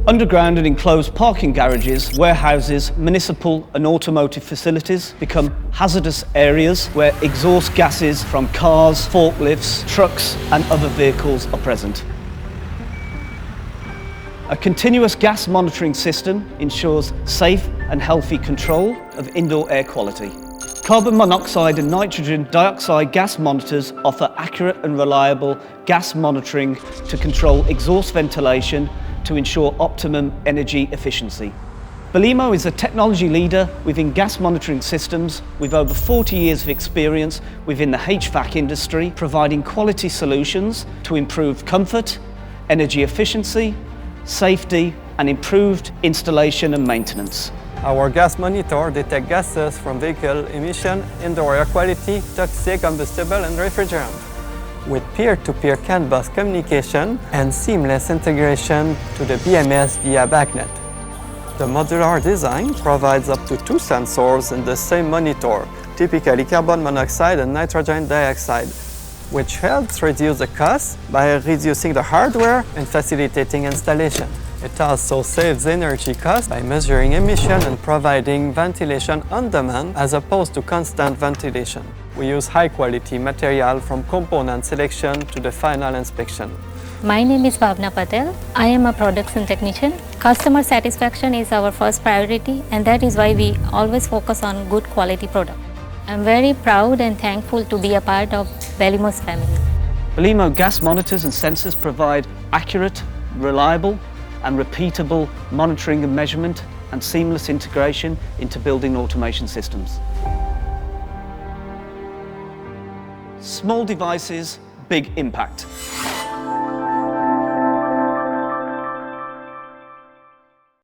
Underground and enclosed parking garages, warehouses, municipal and automotive facilities become hazardous areas where exhaust gases from cars, forklifts, trucks and other vehicles are present. A continuous gas monitoring system ensures safe and healthy control of indoor air quality. Carbon monoxide and nitrogen dioxide gas monitors offer accurate and reliable gas monitoring to control exhaust ventilation to ensure optimum energy efficiency. Belimo is a technology leader within gas monitoring systems with over 40 years of experience within the HVAC industry, providing quality solutions to improve comfort, energy efficiency, safety and improved installation and maintenance. Our gas monitor detects gases from vehicle emission, indoor air quality, toxic, combustible and refrigerant. With peer-to-peer CAN bus communication and seamless integration to the BMS via BACnet. The modular design provides up to 2 sensors in the same monitor, typically carbon monoxide and nitrogen dioxide, which helps reduce the cost by reducing the hardware and facilitating installation. It also saves energy costs by measuring emission and providing ventilation on demand as opposed to constant ventilation. We use high-quality material from component selection to the final inspection. My name is Bhavna Patel. I am a production technician. Customer satisfaction is our first priority, and that is why we always focus on good quality product. I'm very proud and thankful to be a part of Belimo's family. Belimo gas monitors and sensors provide accurate, reliable and repeatable monitoring and measurement and seamless integration into building automation systems. Small devices, big impact.